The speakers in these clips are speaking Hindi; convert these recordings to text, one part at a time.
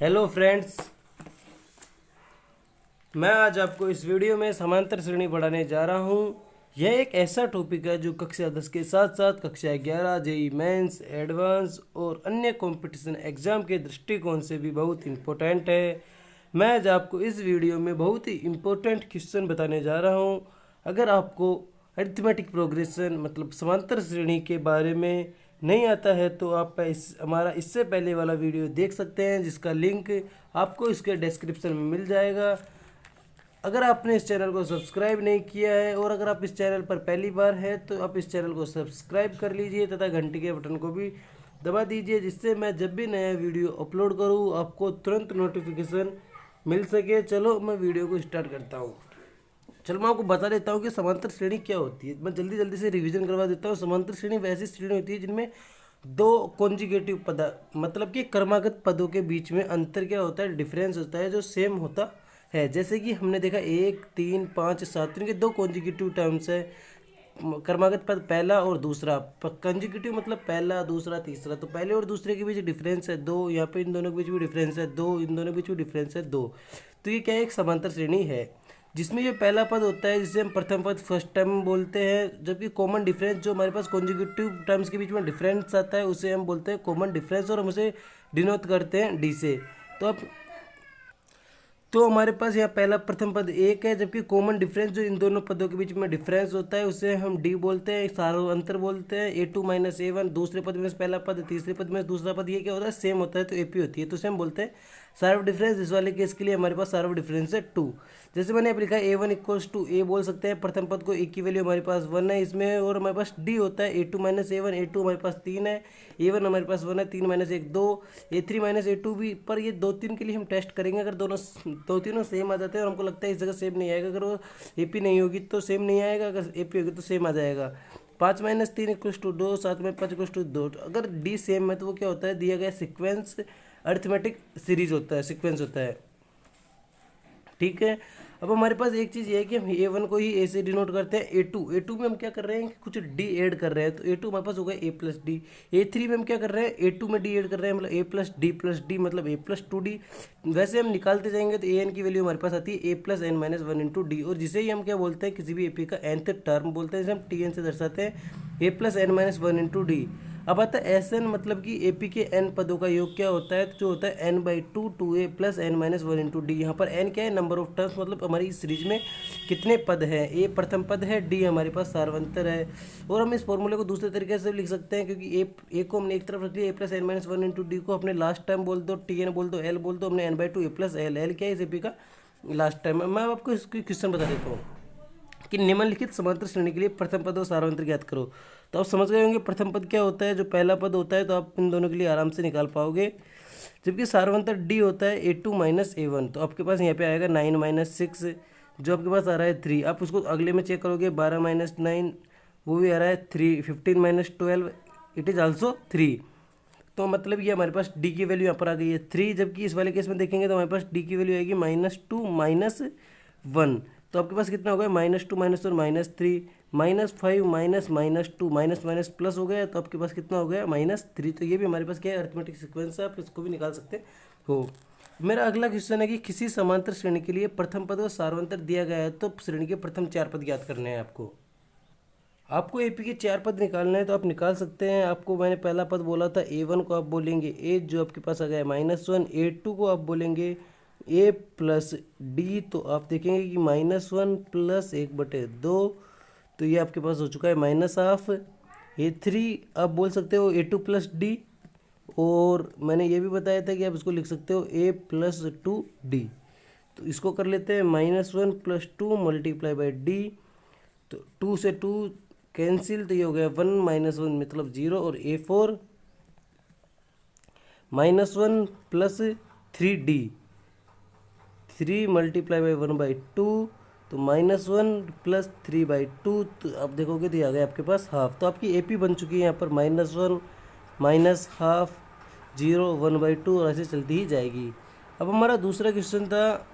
हेलो फ्रेंड्स, मैं आज आपको इस वीडियो में समांतर श्रेणी पढ़ाने जा रहा हूँ। यह एक ऐसा टॉपिक है जो कक्षा 10 के साथ साथ कक्षा 11 जेई मेंस, एडवांस और अन्य कंपटीशन एग्जाम के दृष्टिकोण से भी बहुत इम्पोर्टेंट है। मैं आज आपको इस वीडियो में बहुत ही इम्पोर्टेंट क्वेश्चन बताने जा रहा हूँ। अगर आपको अरिथमेटिक प्रोग्रेशन मतलब समांतर श्रेणी के बारे में नहीं आता है तो आप हमारा इससे पहले वाला वीडियो देख सकते हैं, जिसका लिंक आपको इसके डिस्क्रिप्शन में मिल जाएगा। अगर आपने इस चैनल को सब्सक्राइब नहीं किया है और अगर आप इस चैनल पर पहली बार हैं तो आप इस चैनल को सब्सक्राइब कर लीजिए तथा घंटी के बटन को भी दबा दीजिए, जिससे मैं जब भी नया वीडियो अपलोड करूँ आपको तुरंत नोटिफिकेशन मिल सके। चलो मैं वीडियो को स्टार्ट करता हूँ। चलो मैं आपको बता देता हूँ कि समांतर श्रेणी क्या होती है। मैं जल्दी जल्दी से रिवीजन करवा देता हूँ। समांतर श्रेणी वैसी श्रेणी होती है जिनमें दो कॉन्जिगेटिव पद मतलब कि क्रमागत पदों के बीच में अंतर क्या होता है, डिफरेंस होता है जो सेम होता है। जैसे कि हमने देखा 1, 3, 5, 7 के दो कॉन्जिगेटिव टर्म्स है। क्रमागत पद पहला और दूसरा, कंजिक्यूटिव मतलब पहला दूसरा तीसरा, तो पहले और दूसरे के बीच डिफरेंस है 2। यहाँ पे इन दोनों के बीच भी डिफरेंस है 2, इन दोनों के बीच भी डिफरेंस है 2। तो ये क्या है, एक समांतर श्रेणी है जिसमें ये पहला पद होता है जिसे हम प्रथम पद फर्स्ट टर्म बोलते हैं, जबकि कॉमन डिफरेंस जो हमारे पास कॉन्जिक्यूटिव टर्म्स के बीच में डिफरेंस आता है उसे हम बोलते हैं कॉमन डिफरेंस और हम उसे डिनोट करते हैं डी से। तो अब हमारे पास यहाँ पहला प्रथम पद 1 है, जबकि कॉमन डिफरेंस जो इन दोनों पदों के बीच में डिफरेंस होता है उसे हम डी बोलते हैं, सार्वंतर बोलते हैं। A2 माइनस A1 दूसरे पद में पहला पद, तीसरे पद में दूसरा पद, ये क्या होता है, सेम होता है तो AP होती है, तो उसे हम बोलते हैं सार्व डिफरेंस। इस वाले केस के लिए हमारे पास सार्व डिफरेंस है 2। जैसे मैंने अब लिखा है A1 इक्वल्स टू A बोल सकते हैं, प्रथम पद को A की वैल्यू हमारे पास 1 है इसमें, और हमारे पास D होता है A2 माइनस A1। A2 हमारे पास 3 है, A1 हमारे पास 1 है, 3 माइनस 1 2, A3 माइनस A2 भी। पर ये 2 3 के लिए हम टेस्ट करेंगे। अगर दो तीनों सेम आ जाते हैं और हमको लगता है इस जगह सेम नहीं आएगा, अगर वो AP नहीं होगी तो सेम नहीं आएगा, अगर AP होगी तो सेम आ जाएगा। 5 माइनस 3 इक्वल्स टू 2, 7 में 5 इक्वल्स टू 2। अगर D सेम है तो वो क्या होता है, दिया गया सीक्वेंस अरिथमेटिक सीरीज होता है, सीक्वेंस होता है। ठीक है। अब हमारे पास एक चीज़ ये है कि हम A1 को ही A से डिनोट करते हैं। A2 में हम क्या कर रहे हैं कि कुछ D ऐड कर रहे हैं, तो A2 हमारे पास होगा A प्लस डी। A3 में हम क्या कर रहे हैं, A2 में D ऐड कर रहे हैं, मतलब A प्लस डी मतलब A प्लस 2D। वैसे हम निकालते जाएंगे तो AN की वैल्यू हमारे पास आती है A plus N minus 1 into D, और जिसे ही हम क्या बोलते हैं, किसी भी AP का nth टर्म बोलते हैं, जिसे हम TN से दर्शाते हैं A plus N minus 1 into D. अब आता है SN मतलब कि AP के n पदों का योग क्या होता है, तो जो होता है n/2 2A plus N minus 1 into D. यहाँ पर n क्या है, नंबर ऑफ टर्म्स, मतलब हमारी इस सीरीज में कितने पद हैं। A प्रथम पद है, D हमारे पास सार्वंतर है। और हम इस फॉर्मूले को दूसरे तरीके से लिख सकते हैं, क्योंकि A को हमने एक तरफ रख लिया, A plus N minus 1 into D को अपने लास्ट टर्म बोल दो, TN बोल दो, L बोल दो, हमने n/2 A प्लस L क्या है इस AP का लास्ट टर्म है। मैं आपको इसकी क्वेश्चन बता देता हूँ कि निम्नलिखित समांतर श्रेणी के लिए प्रथम पद और सार्वंतर ज्ञात करो। तो आप समझ गए होंगे प्रथम पद क्या होता है, जो पहला पद होता है, तो आप इन दोनों के लिए आराम से निकाल पाओगे। जबकि सार्वंतर D होता है A2 माइनस A1, तो आपके पास यहाँ पे आएगा 9 माइनस 6, जो आपके पास आ रहा है 3। आप उसको अगले में चेक करोगे, 12 माइनस 9 वो भी आ रहा है 3, 15 माइनस 12 इट इज़ आल्सो 3। तो मतलब ये हमारे पास D की वैल्यू यहाँ पर आ गई है 3। जबकि इस वाले केस में देखेंगे तो हमारे पास D की वैल्यू आएगी -2 -1। तो आपके पास कितना हो गया, -2 -3 -5 -2 माइनस प्लस हो गया, तो आपके पास कितना हो गया, -3। तो ये भी हमारे पास क्या है, अरिथमेटिक सीक्वेंस है, आप इसको भी निकाल सकते हो। मेरा अगला क्वेश्चन है कि किसी समांतर श्रेणी के लिए प्रथम पद और सार्वंतर दिया गया है, तो श्रेणी के प्रथम 4 पद ज्ञात करने हैं। आपको AP के 4 पद निकालना है तो आप निकाल सकते हैं। आपको मैंने पहला पद बोला था A1 को आप बोलेंगे A, जो आपके पास आ गया -1। A2 को आप बोलेंगे A प्लस डी, तो आप देखेंगे कि -1 प्लस 1/2, तो ये आपके पास हो चुका है -1/2। A3 आप बोल सकते हो A2 प्लस डी, और मैंने ये भी बताया था कि आप इसको लिख सकते हो A प्लस 2D। तो इसको कर लेते हैं, -1 प्लस 2 मल्टीप्लाई बाई डी, तो 2 से 2 कैंसिल, तो ये हो गया 1 -1 मतलब 0, और A4 -1 plus 3D, 3 multiply by 1/2, तो -1 प्लस 3/2, तो आप देखोगे तो ये आ गया आपके पास हाफ। तो आपकी AP बन चुकी है यहाँ पर -1 -1/2 0 1/2, और ऐसे चलती ही जाएगी। अब हमारा दूसरा क्वेश्चन था,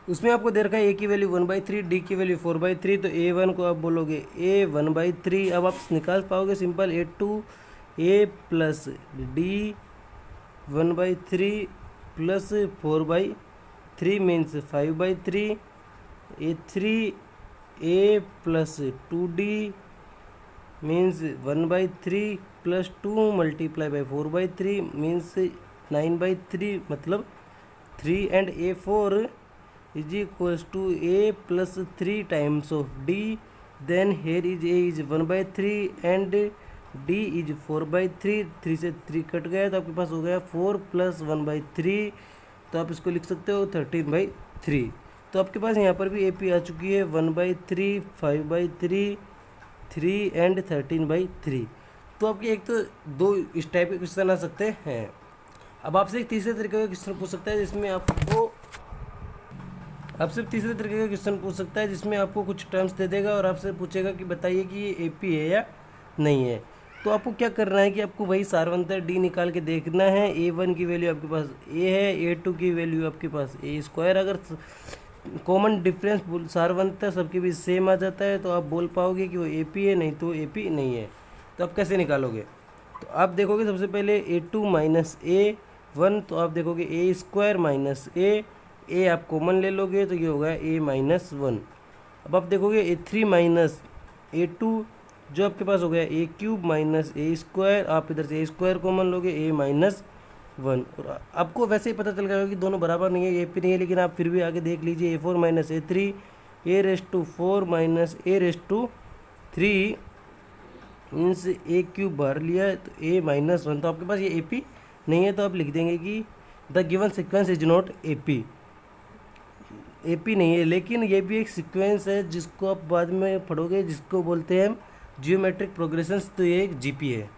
उसमें आपको दे रखा है A की वैल्यू 1/3, D की वैल्यू 4/3, तो A1 को आप बोलोगे A 1/3। अब आप निकाल पाओगे simple, A2 A plus D 1/3 plus 4/3 means 5/3 A3 A plus 2D means 1/3 plus 2 multiply by 4/3 means 9/3 मतलब 3 and A4 is equals to A plus 3 times of D. Then here is A is 1/3 and D is 4/3. 3 से 3 कट गया तो आपके पास हो गया 4 प्लस 1/3, तो आप इसको लिख सकते हो 13/3। तो आपके पास यहाँ पर भी AP आ चुकी है 1/3, 5/3, 3 एंड 13/3। तो आपके एक तो दो इस टाइप के क्वेश्चन आ सकते हैं। अब आपसे एक तीसरे तरीके का क्वेश्चन पूछ सकता है जिसमें आपसे तीसरे तरीके का क्वेश्चन पूछ सकता है जिसमें आपको कुछ टर्म्स दे देगा और आपसे पूछेगा कि बताइए कि ये AP है या नहीं है। तो आपको क्या करना है कि आपको वही सारवंतर D निकाल के देखना है। A1 की वैल्यू आपके पास A है, A2 की वैल्यू आपके पास A²। अगर कॉमन डिफरेंस सारवंतर सबके बीच सेम आ जाता है तो आप बोल पाओगे कि वो AP है, नहीं तो AP नहीं है। तो आप कैसे निकालोगे? तो आप देखोगे सबसे पहले A2 माइनस A1, तो आप देखोगे A² माइनस A आप कॉमन ले लोगे तो ये होगा A-1। अब आप देखोगे A3 माइनस A2 जो आपके पास हो गया A³ माइनस A², आप इधर से A² कॉमन लोगे A-1। और आपको वैसे ही पता चल गया कि दोनों बराबर नहीं है, AP नहीं है, लेकिन आप फिर भी आगे देख लीजिए A4 minus A3 A⁴ minus A⁵ means A³ बाहर लिया तो A-1, तो आपके पास ये AP नहीं है। तो आप लिख देंगे कि the given sequence is not AP नहीं है। लेकिन ये भी एक सीक्वेंस है जिसको आप बाद में पढ़ोगे, जिसको बोलते हैं जियोमेट्रिक प्रोग्रेशंस, तो ये एक GP है।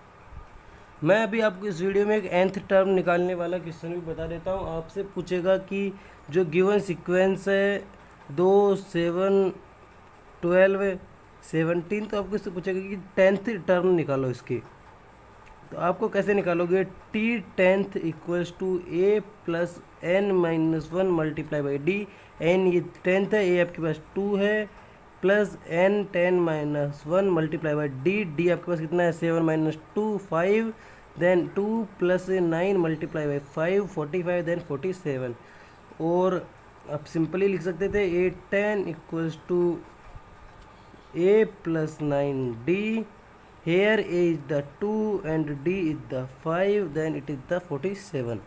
मैं अभी आपको इस वीडियो में एक nth टर्म निकालने वाला क्वेश्चन भी बता देता हूँ। आपसे पूछेगा कि जो गिवन सीक्वेंस है 2, 7, 12, 17, तो आपको इससे पूछेगा कि 10th टर्म निकालो इसकी। तो आपको कैसे निकालोगे? T10th equals to A plus N-1 multiply by D। N ये 10th है, A आपके पास 2 है, plus N10-1 multiply by D। D आपके पास कितना है? 7 - 2 5, then 2 plus 9 multiply by 5 45, then 47। और आप सिंपली लिख सकते थे A10 equals to A plus 9D। Here A is the 2 and D is the 5, then it is the 47।